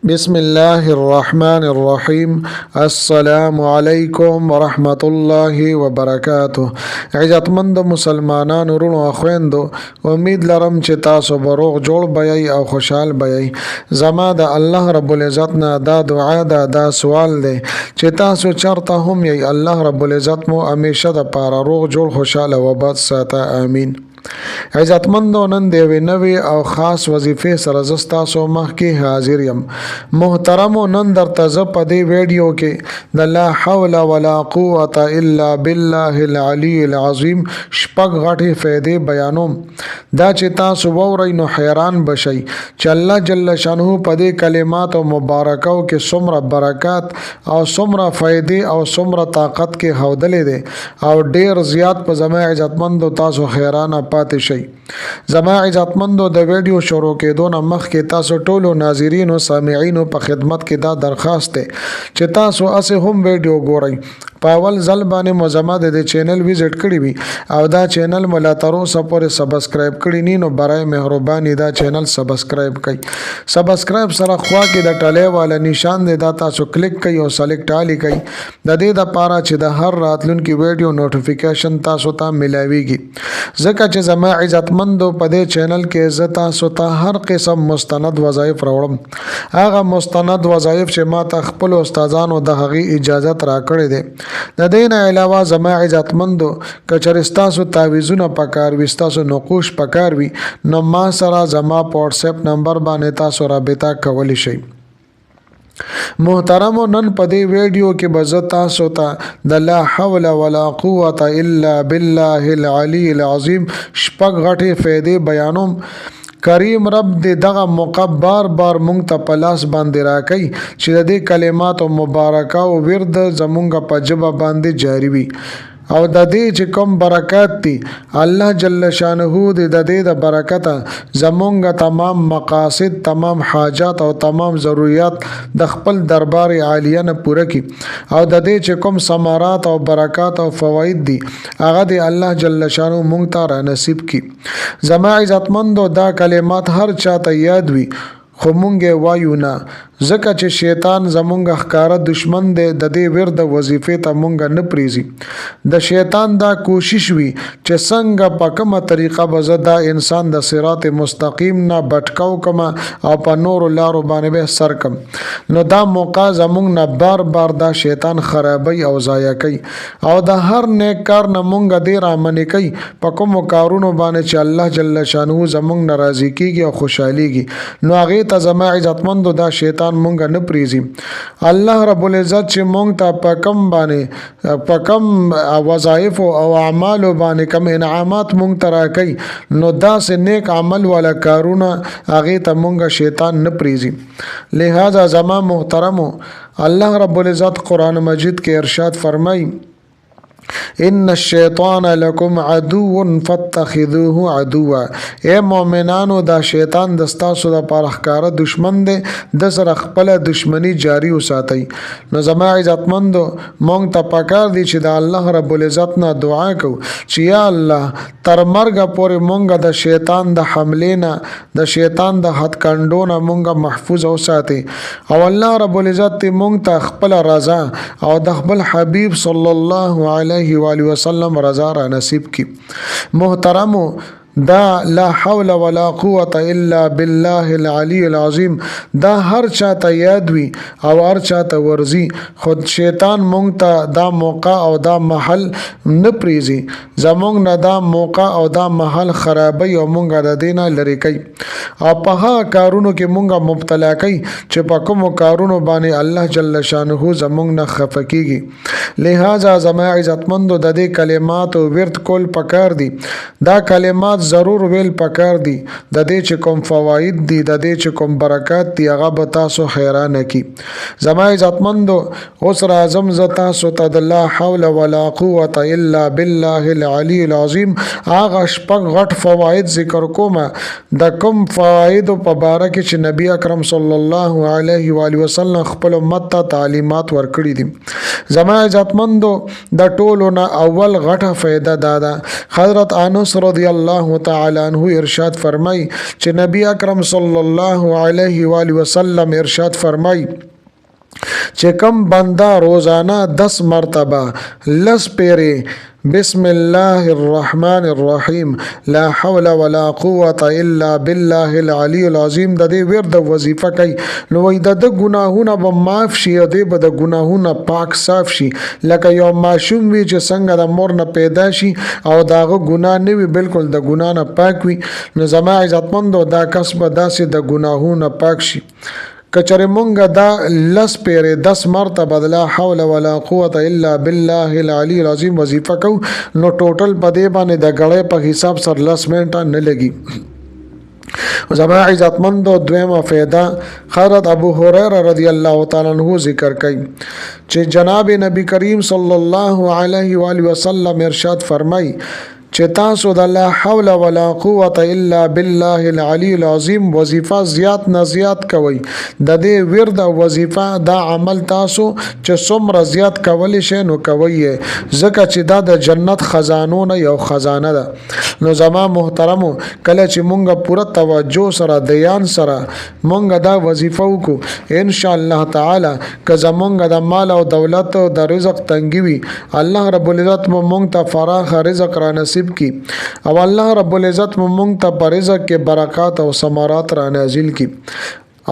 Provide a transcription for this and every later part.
بسم الله الرحمن الرحیم. السلام علیکم ورحمت الله وبرکاته. عزتمند مسلمانانو ورونو او خويندو، امید لرم چې تاسو به روغ جوړ بیئ او خوشحال بیئ. زما د الله رب العزت نه دا دعا ده، دا سوال دی چې تاسو چرته هم یې، الله رب العزت مو همیشه د پاره روغ جوړ خوشحاله و باد ساته. امین. عزتمندو، نن د یوې نوې او خاص وظیفې سره زه ستاسو مخکې حاضر یم. محترمو، نن درته زه په دې ویډیو کې د لا حول ولا قوة الا بالله العلی العظیم شپږ غټې فائدې بیانوم. دا چې تاسو وورئ نو حیران بشئ چې الله جل شانه په دې کلماتو مبارکو کې څومره برکات او څومره فائدې او څومره طاقت کې ښودلې دی، او ډیر زیات په زما عزتمندو تاسو حیرانه پاتې شئ. زما عزتمندو، د ویډیو شروع کېدو نه مخکې تاسو ټولو ناظرینو سامعینو په خدمت کې دا درخواست دی چې تاسو اسې هم ویډیو ګورئ. په اول ځل باندې مو زما د چینل وزټ کړی وي او دا چینل مو لا تر اوسه پورې سبسکرایب کړی نه، نو برای مهرباني دا چینل سبسکرایب کړئ. سبسکرایب سره خوا کې د ټلې والا نشان دی، دا تاسو کلیک کړئ او سلیکټ آل کړئ د دې لپاره چې د هر راتلونکي ویډیو نوټیفیکیشن تاسو ته ملاويږي. ځکه چې زما عزتمندو په دې چینل کې زه تاسو ته هر قسم مستند وظایف راوړم. هغه مستند وظایف چې ما ته خپل استادانو د هغې اجازت راکړې ده. د دې نه علاوه زما عزتمندو، که چېرې ستاسو تعویضونه پکار وي، ستاسو نقوش پکار وي، نو ما سره زما په واتساپ نمبر باندې تاسو رابطه کولی شئ. محترمو، نن په دې ویډیو کې به زه تاسو ته د لا حول ولا قوة الا بالله العلی العظیم شپږ غټې فائدې بیانوم. کریم رب دې دغه موقع بار بار مونږ ته په لاس باندې راکړي چې د دې کلماتو مبارکه او ورد زمونږ په ژبه باندې جاری وي، او د دې چې کوم برکات دي الله جل شانه دې د دې د برکته زمونږ تمام مقاصد، تمام حاجات او تمام ضرورت د خپل دربار عالیه نه پوره کړي، او د دې چې کوم ثمرات او برکات او فواید دي هغه دې الله جل شانه مونږ ته را نصیب کړي. زما عزتمندو، دا کلمات هر چاته یاد وي خو مونږ وایو نه، ځکه چې شیطان زمونږ ښکاره دشمن دی. د دې ورد وظیفې ته مونږ نه پریزي. د شیطان دا کوشش وي چې څنګه په کومه طریقه به زه دا انسان د صراط مستقیم نه بټکاو کم او په نورو لارو باندې به سر کم، نو دا موقع زمونږ نه بار بار دا شیطان خرابوي او ضایع کوي، او د هر نیک کار نه مونږ دې رامنې کوي په کومو کارونو باندې چې الله جل شانه زمونږ نه راضي کیږي او خوشحاليږي، نو هغې ته زما عزتمندو دا شیطان مونږ نه پریزي. الله رب العزت چې مونږ ته په کم باندې په کم وظایف او اعمالو باندې کم انعامات مونږ ته راکړي، نو داسې نیک عمل والا کارونه هغې ته مونږ شیطان نه پریزي. لہذا زما محترمو، الله رب العزت قرآن مجید کې ارشاد فرمایي: ان الشیطان لکم عدو فاتخذوه عدوا. اے مومنانو، دا شیطان د ستاسو د پاره ښکاره دشمن دی، د سره خپله دشمنی جاری وساتئ. نو زما عزتمندو، مونږ ته پکار دی چې د الله رب العزت نه دعا کو چې یا الله تر مرګه پورې مونږ د شیطان د حملې نه، د شیطان د هد کنډو نه مونږ محفوظ وساتي، او الله رب العزت مونږ ته خپل رضا او د خپل حبیب صلی الله علیه وسلم رضا را نصیب کی. محترمو، دا لا حول ولا قوة الا بالله العلی العظیم دا هر چاته یاد وي او هر چاته ورزي، خود شیطان مونږ ته دا موقع او دا محل نه پریزي. زمونږ نه دا موقع او دا محل خرابوي او مونږ د دې نه لرې کوي، او په هغه کارونو کې مونږ مبتلا کوي چې په کومو کارونو باندې الله جل شانه زمونږ نه خفه کیږي. لہذا زما عزتمندو، د دې کلماتو ورد کول پکار دي. دا کلمات ضرور ویل پکار دي. د دې چې کوم فواید دي، د دې چې کوم برکات دي، هغه به تاسو حیرانه کی. زما عزتمندو، اوس راځم زه تاسو ته د لا حول ولا قوة الا بالله العلی العظیم هغه شپږ غټ فواید ذکر کوم. د کوم فواید په باره کې چې نبی اکرم صلی الله علیه و آله وسلم خپل امت ته تعلیمات ورکړي دي. زما عزتمندو، د ټولو نه اول غټه فائدہ دا ده. حضرت انس رضی الله الله تعالی عنہ ارشاد فرمای چې نبی اکرم صلی الله علیه و آله وسلم ارشاد فرمای چې کم بندا روزانه 10 مرتبه لس پیره بسم الله الرحمن الرحیم لا حول ولا قوة الا بالله العلی العظیم د دې ورد وظیفه کوي نو وای د ګناهونه به معاف شي او د ګناهونه پاک صاف شي لکه یو ماشوم وی چې څنګه د مور نه پیدا شي او داغه ګناه نه وي بالکل د ګناه نه پاک وي نو زما عزتمندو دا کسب داسې د ګناهونه پاک شي کچره مونږه دا لس پیره 10 مرتبه لا حول ولا قوة الا بالله العلی العظیم وظیفه کو نو ټوټل په دې باندې د غړې په حساب سره 10 منټه نه لګي زما عزتمندو دویمه فائدہ حضرت ابو هريره رضی الله تعالی عنہ ذکر کوي چې جناب نبی کریم صلی الله علیه و آله وسلم ارشاد فرمای چې تاسو د لا حول ولا قوة الا بالله العلی العظیم وظیفه زیات نه زیات کوئ د دې ورد وظیفه دا عمل تاسو چې څومره زیات کولی شئ نو کوئ ځکه چې دا د جنت خزانو نه یو خزانه ده نو زما محترمو کله چې مونږ پوره توجه سره دیان سره مونږ دا وظیفه وکړو ان شاء الله تعالی که زمونږ د مال او دولت او د رزق تنګي وي الله رب العزت مونږ ته فراخ رزق را نصیب کی او الله رب العزت مونږ ته پر رزق کې برکات او ثمرات را نازل کی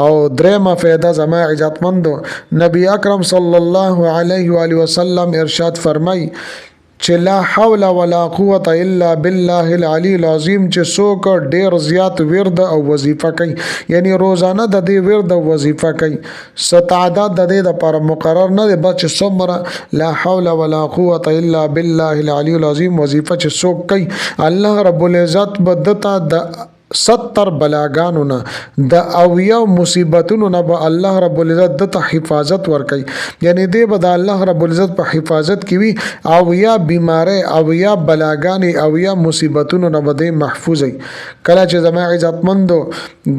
او درېمه فائدہ زما عزتمندو نبی اکرم صلی الله علیه و آله وسلم ارشاد فرمای چې لا حول ولا قوة الا بالله العلی العظیم چې څوک ډیر زیات ورد او وظیفه کوي یعنی روزانه د دې ورد او وظیفه کوي ستعداد د دې لپاره مقرر نه دی بچ څومره لا حول ولا قوة الا بالله العلی العظیم وظیفه چې څوک کوي الله رب العزت بدتا د 70 بلاګانو نه د اویا مصیبتونو نه به الله رب العزت د حفاظت ورکي یعنی دې به د الله رب العزت په حفاظت کې وي اویا بیماری اویا بلاګانی اویا مصیبتونو نه به محفوظ وي کله چې زما عزتمندو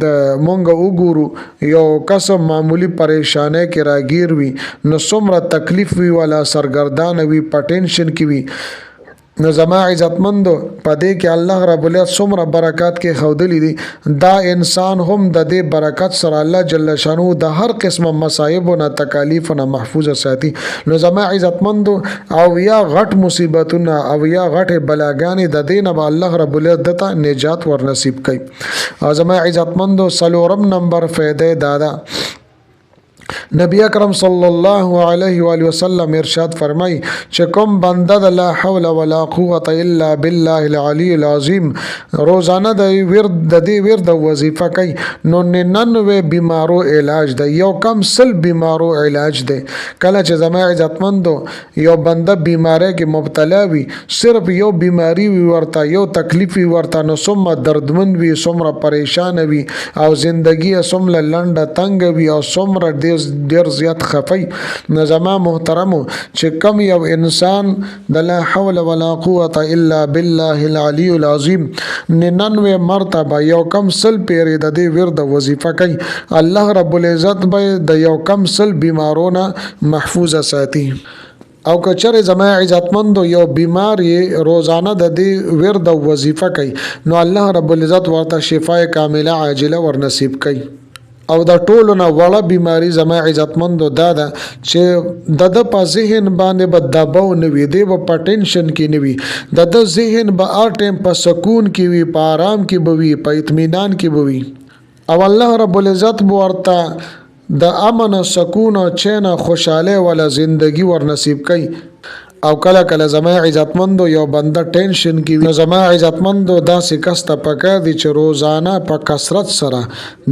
د مونږ وګورو یو کس معمولی پریشانه کې راګیر وي نو څومره تکلیف وي ولا سرګردان وي پټنشن کې وي نو زما عزتمندو پدې کې الله رب العزت څومره برکات کې خودلی دي دا انسان هم د دې برکت سره الله جل شانو د هر قسمه مصائب او تکالیف نه محفوظ ساتي نو زما عزتمندو او یا غټ مصیبتونه او یا غټ بلاګانې د دین به الله رب العزت ته نجات ور نصیب کړي او زما عزتمندو سلورم نمبر فائدې دادا نبی اکرم صلی الله علیه و آله وسلم ارشاد فرمای چې کوم بنده د لا حول ولا قوة الا بالله العلی العظیم روزانه د دې ورد وظیفه کوي نو 99 بیمارو علاج ده یو کم سل بیمارو علاج ده کله چې زما عزتمندو یو بنده بیماری کې مبتلا وي صرف یو بیماری وي ورته یو تکلیف وي ورته نو څومره دردمن وي څومره پریشان وي او زندگی څومره لنډه تنګ وي او څومره ډیر زیات خفي نظام محترمو چې کم یو انسان د لا حول ولا قوة الا بالله العلی العظیم 99 مرتبه یو کم سل پیری د دې ورد وظیفه کوي الله رب العزت به د یو کم سل بیمارونه محفوظ ساتي او کچره زما عزتمندو یو بیماری روزانه د دې ورد وظیفه کوي نو الله رب العزت ورته شفای کامله عاجله ور نصیب کوي او د ټولو نه وړه بیماری زما عزتمندو دا ده چې د په ذهن باندې به دباو نه وي دی په ټینشن کې نه وي د ذهن به هر ټیم په سکون کې وي په آرام کې به وي په اطمینان کې به وي او الله رب العزت به ورته د امن سکون او چین خوشاله ولا زندگی ور نصیب کوي او کله کله زما عزتمندو یو بنده ټینشن کې نو زما عزتمندو داسې کس ته پکار دي چې روزانه په کثرت سره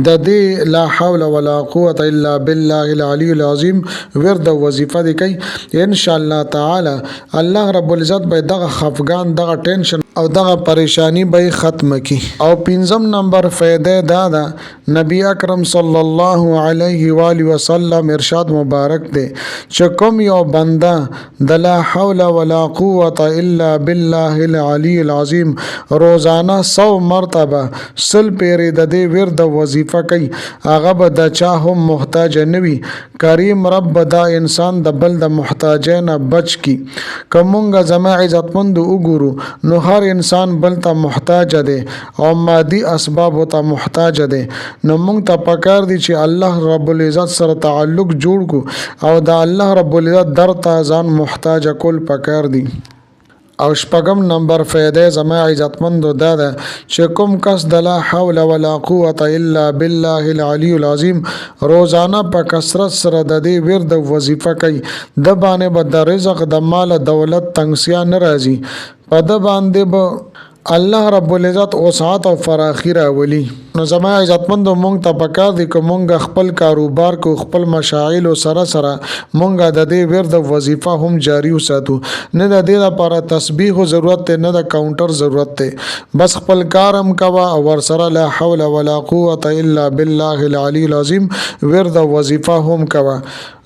د دې لا حول ولا قوة الا بالله العلی العظیم ورد وظیفه دی کوي ان شاء الله تعالی الله رب العزت به دغه خفقان دغه ټینشن او دغه پریشانی به ختم کی او پنځم نمبر فائدې دا ده نبی اکرم صلی الله علیه و آله وسلم ارشاد مبارک دی چې کوم یو بنده د لا حول ولا قوة الا بالله العلی العظیم روزانه 100 مرتبه سل پیری د دې ورد وظیفه کوي هغه به د چا هم محتاج نه وي کریم رب دا انسان د بل د محتاجین بچ کی کومګه زما عزتمند وګورو نو هر انسان بل ته محتاج دی او مادي اسباب ته محتاج دی نو موږ ته پکار دي چې الله رب العزت سره تعلق جوړ کو او د الله رب العزت در ته ځان محتاج کول پکار دي او شپږم نمبر فائدې زما عزتمندو دا ده چې کوم کس د لا حول ولا قوة الا بالله العلی العظیم روزانه په کثرت سره د دې ورد وظیفه کوي د باندې به د رزق د مال دولت تنگسیا نه راځي په د باندې به الله رب العزت وسعت او فراخی راولي نو زما عزتمندو مونږ ته پکار دي که مونږ خپل کاروبار کو خپل مشاغل سره مونږ د دې ورد وظیفه هم جاری وساتو نه د دې لپاره تسبیح ضرورت نه د کاونټر ضرورت ته بس خپل کارم کوا او ور سره لا حول ولا قوة الا بالله العلی العظیم ورد وظیفه هم کوا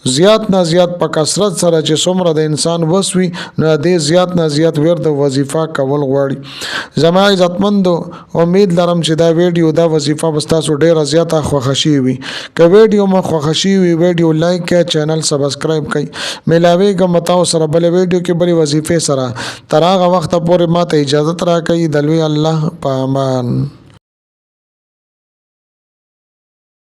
زیات نه زیات په کثرت سره چې څومره د انسان وسوي نو د زیات نه زیات ورد وظیفه کول غواړي زما عزتمندو امید لرم چې دا ویډیو دا وظیفه بستاسو ډیره زیاته خوښشي وي که ویډیو مو خوښشي وي ویډیو لایک کړئ چینل سبسکرایب کړئ ملاوي کوم تاسو سره بل ویډیو کې بل وظیفه سره تر هغه وخت پورې ماته اجازه راکړئ د لوی الله په امان